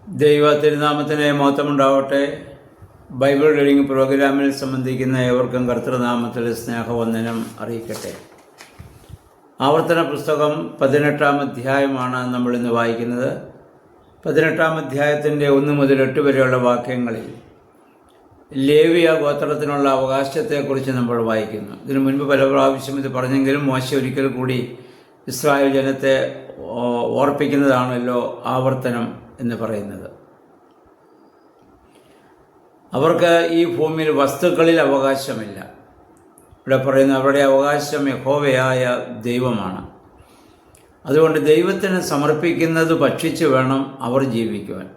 ദൈവ തിരുനാമത്തിന് മഹത്വമുണ്ടാവട്ടെ. Bible reading പ്രോഗ്രാമിൽ സംബന്ധിക്കുന്ന ഏവർക്കും കർത്തൃനാമത്തിൽ സ്നേഹവന്ദനം അറിയിക്കട്ടെ. ആവർത്തന പുസ്തകം 18-ാം അധ്യായമാണ് നമ്മളിന്ന് വായിക്കുന്നത്. 18-ാം അധ്യായത്തിൻ്റെ 1 മുതൽ 8 വരെയുള്ള വാക്യങ്ങളിൽ ലേവിയ ഗോത്രത്തിനുള്ള അവകാശത്തെക്കുറിച്ച് നമ്മൾ വായിക്കുന്നു. ഇതിനു മുൻപ് പല പ്രാവശ്യം ഇത് പറഞ്ഞെങ്കിലും മോശെ ഒരിക്കൽ കൂടി ഇസ്രായേൽ ജനത്തെ ഓർപ്പിക്കുന്നതാണല്ലോ ആവർത്തനം എന്ന് പറയുന്നത്. അവർക്ക് ഈ ഭൂമിയിൽ വസ്തുക്കളിൽ അവകാശമില്ല. ഇവിടെ പറയുന്ന അവരുടെ അവകാശം യഹോവയായ ദൈവമാണ്. അതുകൊണ്ട് ദൈവത്തിന് സമർപ്പിക്കുന്നത് ഭക്ഷിച്ച് വേണം അവർ ജീവിക്കുവാൻ.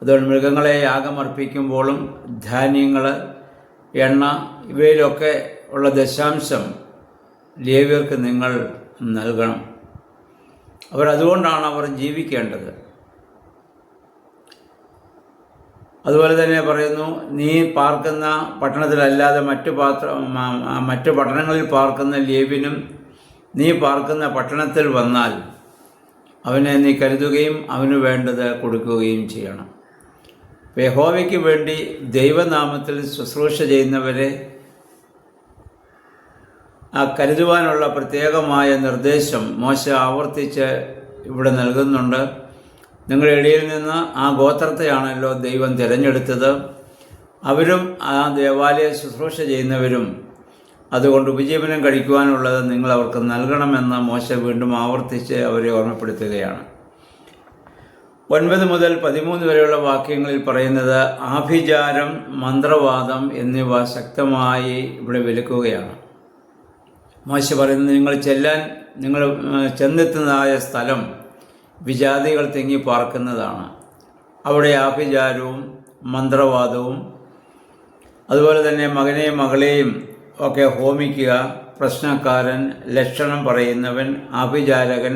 അതുകൊണ്ട് മൃഗങ്ങളെ യാഗമർപ്പിക്കുമ്പോഴും ധാന്യങ്ങൾ, എണ്ണ ഇവയിലൊക്കെ ഉള്ള ദശാംശം ലേവ്യർക്ക് നിങ്ങൾ നൽകണം. അതുകൊണ്ടാണ് അവർ ജീവിക്കേണ്ടത്. അതുപോലെ തന്നെ പറയുന്നു, നീ പാർക്കുന്ന പട്ടണത്തിലല്ലാതെ മറ്റു പട്ടണങ്ങളിൽ പാർക്കുന്ന ലേവ്യനും നീ പാർക്കുന്ന പട്ടണത്തിൽ വന്നാൽ അവനെ നീ കരുതുകയും അവന് വേണ്ടത് കൊടുക്കുകയും ചെയ്യണം. യഹോവയ്ക്ക് വേണ്ടി ദൈവനാമത്തിൽ ശുശ്രൂഷ ചെയ്യുന്നവരെ കരുതുവാനുള്ള പ്രത്യേകമായ നിർദ്ദേശം മോശെ ആവർത്തിച്ച് ഇവിടെ നൽകുന്നുണ്ട്. നിങ്ങളുടെ ഇടയിൽ നിന്ന് ആ ഗോത്രത്തെയാണല്ലോ ദൈവം തിരഞ്ഞെടുത്തത്. അവരും ആ ദേവാലയ ശുശ്രൂഷ ചെയ്യുന്നവരും അതുകൊണ്ട് ഉപജീവനം കഴിക്കുവാനുള്ളത് നിങ്ങൾ അവർക്ക് നൽകണമെന്ന് മോശെ വീണ്ടും ആവർത്തിച്ച് അവരെ ഓർമ്മപ്പെടുത്തുകയാണ്. 9 മുതൽ 13 വരെയുള്ള വാക്യങ്ങളിൽ പറയുന്നത് ആഭിചാരം, മന്ത്രവാദം എന്നിവ ശക്തമായി ഇവിടെ വിലക്കുകയാണ്. മോശെ പറയുന്നത്, നിങ്ങൾ ചെന്നെത്തുന്നതായ സ്ഥലം വിജാതികൾ തിങ്ങി പാർക്കുന്നതാണ്. അവിടെ ആഭിചാരവും മന്ത്രവാദവും അതുപോലെ തന്നെ മകനെയും മകളെയും ഒക്കെ ഹോമിക്കുക, പ്രശ്നക്കാരൻ, ലക്ഷണം പറയുന്നവൻ, ആഭിചാരകൻ,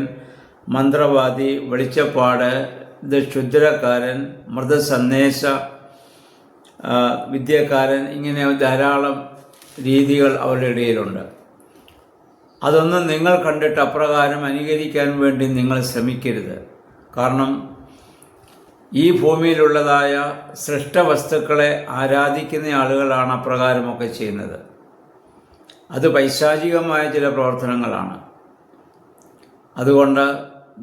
മന്ത്രവാദി, വെളിച്ചപ്പാട്, ക്ഷുദ്രക്കാരൻ, മൃതസന്ദേശ വിദ്യക്കാരൻ, ഇങ്ങനെ ധാരാളം രീതികൾ അവരുടെ ഇടയിലുണ്ട്. അതൊന്നും നിങ്ങൾ കണ്ടിട്ട് അപ്രകാരം അനുകരിക്കാൻ വേണ്ടി നിങ്ങൾ ശ്രമിക്കരുത്. കാരണം ഈ ഭൂമിയിലുള്ളതായ സൃഷ്ടവസ്തുക്കളെ ആരാധിക്കുന്ന ആളുകളാണ് അപ്രകാരമൊക്കെ ചെയ്യുന്നത്. അത് പൈശാചികമായ ചില പ്രവർത്തനങ്ങളാണ്. അതുകൊണ്ട്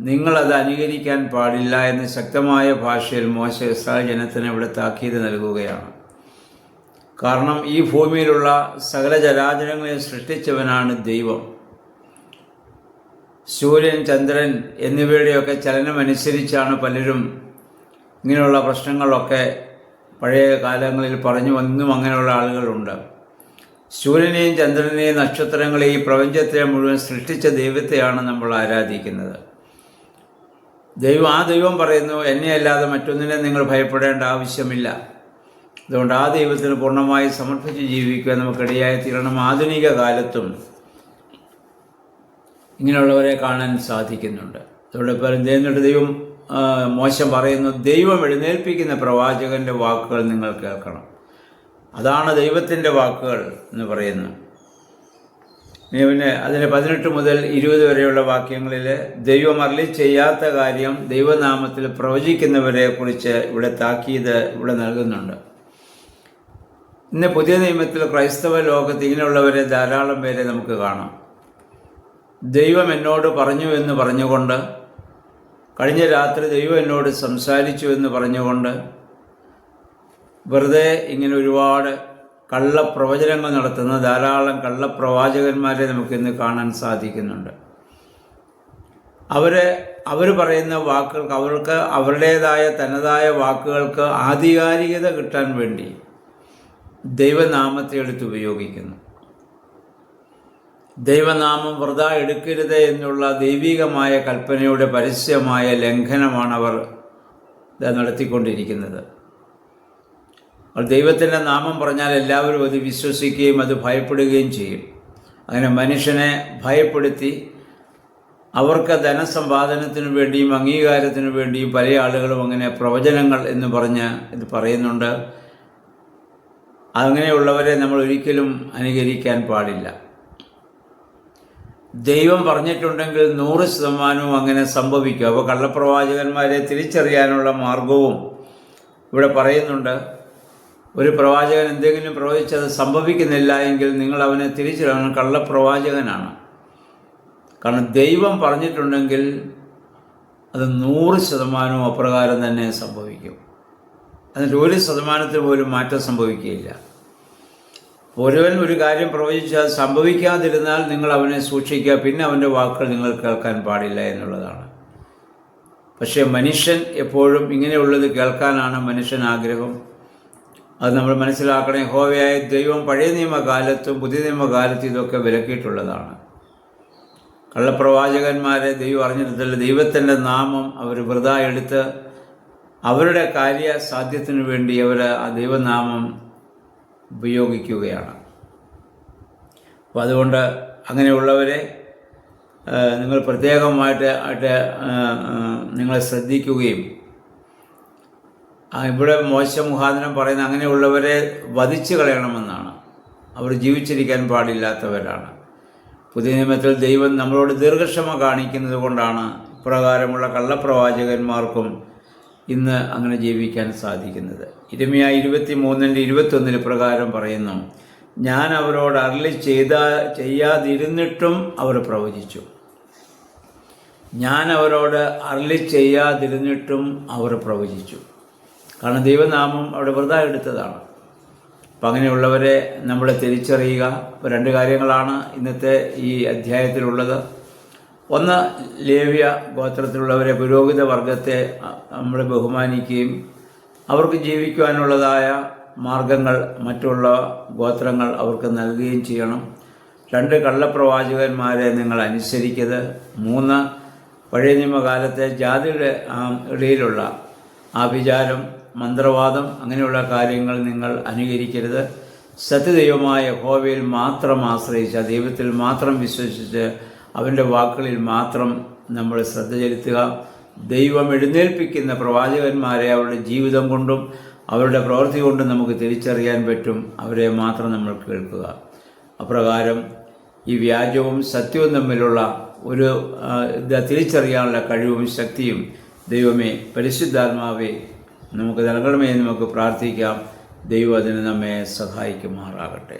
നിങ്ങളത് അനുകരിക്കാൻ പാടില്ല എന്ന് ശക്തമായ ഭാഷയിൽ മോശെ ഇസ്രായേൽ ജനത്തിന് ഇവിടെ താക്കീത് നൽകുകയാണ്. കാരണം ഈ ഭൂമിയിലുള്ള സകല ചരാചരങ്ങളെ സൃഷ്ടിച്ചവനാണ് ദൈവം. സൂര്യൻ, ചന്ദ്രൻ എന്നിവയുടെയൊക്കെ ചലനമനുസരിച്ചാണ് പലരും ഇങ്ങനെയുള്ള പ്രശ്നങ്ങളൊക്കെ പഴയ കാലങ്ങളിൽ പറഞ്ഞു വന്നും അങ്ങനെയുള്ള ആളുകളുണ്ട്. സൂര്യനെയും ചന്ദ്രനെയും നക്ഷത്രങ്ങളെയും പ്രപഞ്ചത്തെ മുഴുവൻ സൃഷ്ടിച്ച ദൈവത്തെയാണ് നമ്മൾ ആരാധിക്കുന്നത്. ദൈവം പറയുന്നു, എന്നെ അല്ലാതെ മറ്റൊന്നിനെ നിങ്ങൾ ഭയപ്പെടേണ്ട ആവശ്യമില്ല. അതുകൊണ്ട് ആ ദൈവത്തിന് പൂർണ്ണമായി സമർപ്പിച്ച് ജീവിക്കാൻ നമുക്കിടയായി തീരണം. ആധുനിക കാലത്തും ഇങ്ങനെയുള്ളവരെ കാണാൻ സാധിക്കുന്നുണ്ട്. അതുകൊണ്ട് ദൈവം മോശം പറയുന്നു, ദൈവം എഴുന്നേൽപ്പിക്കുന്ന പ്രവാചകൻ്റെ വാക്കുകൾ നിങ്ങൾ കേൾക്കണം. അതാണ് ദൈവത്തിൻ്റെ വാക്കുകൾ എന്ന് പറയുന്നു. പിന്നെ അതിന് 18 മുതൽ 20 വരെയുള്ള വാക്യങ്ങളിൽ ദൈവം അരുളി ചെയ്യാത്ത കാര്യം ദൈവനാമത്തിൽ പ്രവചിക്കുന്നവരെ കുറിച്ച് ഇവിടെ താക്കീത് ഇവിടെ നൽകുന്നുണ്ട്. ഇന്ന് പുതിയ നിയമത്തിൽ ക്രൈസ്തവ ലോകത്ത് ഇങ്ങനെയുള്ളവരെ ധാരാളം പേരെ നമുക്ക് കാണാം. ദൈവം എന്നോട് പറഞ്ഞു എന്ന് പറഞ്ഞുകൊണ്ട്, കഴിഞ്ഞ രാത്രി ദൈവം എന്നോട് സംസാരിച്ചു എന്ന് പറഞ്ഞുകൊണ്ട് വെറുതെ ഇങ്ങനെ ഒരുപാട് കള്ളപ്രവചനങ്ങൾ നടത്തുന്ന ധാരാളം കള്ളപ്രവാചകന്മാരെ നമുക്കിന്ന് കാണാൻ സാധിക്കുന്നുണ്ട്. അവർ പറയുന്ന വാക്കുകൾക്ക്, അവർക്ക് അവരുടേതായ തനതായ വാക്കുകൾക്ക് ആധികാരികത കിട്ടാൻ വേണ്ടി ദൈവനാമത്തെ എടുത്ത് ഉപയോഗിക്കുന്നു. ദൈവനാമം വൃഥാ എടുക്കരുത് എന്നുള്ള ദൈവികമായ കൽപ്പനയുടെ പരസ്യമായ ലംഘനമാണ് അവർ നടത്തിക്കൊണ്ടിരിക്കുന്നത്. ദൈവത്തിൻ്റെ നാമം പറഞ്ഞാൽ എല്ലാവരും അത് വിശ്വസിക്കുകയും അത് ഭയപ്പെടുകയും ചെയ്യും. അങ്ങനെ മനുഷ്യനെ ഭയപ്പെടുത്തി അവർക്ക് ധനസമ്പാദനത്തിനു വേണ്ടിയും അംഗീകാരത്തിനു വേണ്ടിയും പല ആളുകളും അങ്ങനെ പ്രവചനങ്ങൾ എന്ന് പറഞ്ഞ് ഇത് പറയുന്നുണ്ട്. അങ്ങനെയുള്ളവരെ നമ്മൾ ഒരിക്കലും അനുകരിക്കാൻ പാടില്ല. ദൈവം പറഞ്ഞിട്ടുണ്ടെങ്കിൽ 100% അങ്ങനെ സംഭവിക്കും. അപ്പോൾ കള്ളപ്രവാചകന്മാരെ തിരിച്ചറിയാനുള്ള മാർഗവും ഇവിടെ പറയുന്നുണ്ട്. ഒരു പ്രവാചകൻ എന്തെങ്കിലും പ്രവചിച്ചത് സംഭവിക്കുന്നില്ല എങ്കിൽ നിങ്ങൾ അവനെ തിരിച്ചറിയണം, കള്ളപ്രവാചകനാണ്. കാരണം ദൈവം പറഞ്ഞിട്ടുണ്ടെങ്കിൽ അത് 100% അപ്രകാരം തന്നെ സംഭവിക്കും. അതിൽ 1% പോലും മാറ്റം സംഭവിക്കുകയില്ല. ഒരുവൻ ഒരു കാര്യം പ്രവചിച്ചാൽ സംഭവിക്കാതിരുന്നാൽ നിങ്ങൾ അവനെ സൂക്ഷിക്കുക, പിന്നെ അവൻ്റെ വാക്കുകൾ നിങ്ങൾ കേൾക്കാൻ പാടില്ല എന്നുള്ളതാണ്. പക്ഷേ മനുഷ്യൻ എപ്പോഴും ഇങ്ങനെയുള്ളത് കേൾക്കാനാണ് മനുഷ്യൻ ആഗ്രഹം. അത് നമ്മൾ മനസ്സിലാക്കണം. യഹോവയായ ദൈവം പഴയ നിയമകാലത്തും പുതിയ നിയമകാലത്തും ഇതൊക്കെ വിലക്കിയിട്ടുള്ളതാണ്. കള്ളപ്രവാചകന്മാരെ ദൈവം അറിഞ്ഞിട്ടില്ല. ദൈവത്തിൻ്റെ നാമം അവർ വൃഥാ എടുത്ത് അവരുടെ കാര്യസാധ്യത്തിനു വേണ്ടി അവർ ആ ദൈവനാമം ഉപയോഗിക്കുകയാണ്. അപ്പോൾ അതുകൊണ്ട് അങ്ങനെയുള്ളവരെ നിങ്ങൾ പ്രത്യേകമായിട്ട് നിങ്ങളെ ശ്രദ്ധിക്കുകയും, ഇവിടെ മോശ മുഖാന്തരം പറയുന്ന അങ്ങനെയുള്ളവരെ വധിച്ചു കളയണമെന്നാണ്. അവർ ജീവിച്ചിരിക്കാൻ പാടില്ലാത്തവരാണ്. പുതിയ നിയമത്തിൽ ദൈവം നമ്മളോട് ദീർഘക്ഷമ കാണിക്കുന്നത് കൊണ്ടാണ് ഇപ്രകാരമുള്ള കള്ളപ്രവാചകന്മാർക്കും ഇന്ന് അങ്ങനെ ജീവിക്കാൻ സാധിക്കുന്നത്. ഇരമ്യാ 23:21 പ്രകാരം പറയുന്നു, ഞാൻ അവരോട് അരുളി ചെയ്യാതിരുന്നിട്ടും അവർ പ്രവചിച്ചു. ഞാൻ അവരോട് അരുളി ചെയ്യാതിരുന്നിട്ടും അവർ പ്രവചിച്ചു. കാരണം ദൈവനാമം അവിടെ വൃഥാ എടുത്തതാണ്. അപ്പം അങ്ങനെയുള്ളവരെ നമ്മൾ തിരിച്ചറിയുക. 2 കാര്യങ്ങളാണ് ഇന്നത്തെ ഈ അധ്യായത്തിലുള്ളത്. ഒന്ന്, ലേവ്യ ഗോത്രത്തിലുള്ളവരെ, പുരോഹിത വർഗത്തെ നമ്മൾ ബഹുമാനിക്കുകയും അവർക്ക് ജീവിക്കുവാനുള്ളതായ മാർഗങ്ങൾ മറ്റുള്ള ഗോത്രങ്ങൾ അവർക്ക് നൽകുകയും ചെയ്യണം. 2, കള്ളപ്രവാചകന്മാരെ നിങ്ങൾ അനുസരിക്കരുത്. 3, പഴയ നിയമകാലത്തെ ജാതിയുടെ ഇടയിലുള്ള ആഭിചാരം, മന്ത്രവാദം, അങ്ങനെയുള്ള കാര്യങ്ങൾ നിങ്ങൾ അനുകരിക്കരുത്. സത്യദൈവമായ യഹോവയിൽ മാത്രം ആശ്രയിച്ച, ദൈവത്തിൽ മാത്രം വിശ്വസിച്ച് അവൻ്റെ വാക്കുകളിൽ മാത്രം നമ്മൾ ശ്രദ്ധ ചെലുത്തുക. ദൈവം എഴുന്നേൽപ്പിക്കുന്ന പ്രവാചകന്മാരെ അവരുടെ ജീവിതം കൊണ്ടും അവരുടെ പ്രവൃത്തി കൊണ്ടും നമുക്ക് തിരിച്ചറിയാൻ പറ്റും. അവരെ മാത്രം നമ്മൾ കേൾക്കുക. അപ്രകാരം ഈ വ്യാജവും സത്യവും തമ്മിലുള്ള ഒരു തിരിച്ചറിയാനുള്ള കഴിവും ശക്തിയും ദൈവമേ, പരിശുദ്ധാത്മാവേ നമുക്ക് നൽകണമേ എന്ന് നമുക്ക് പ്രാർത്ഥിക്കാം. ദൈവം അതിന് നമ്മെ സഹായിക്കുമാറാകട്ടെ.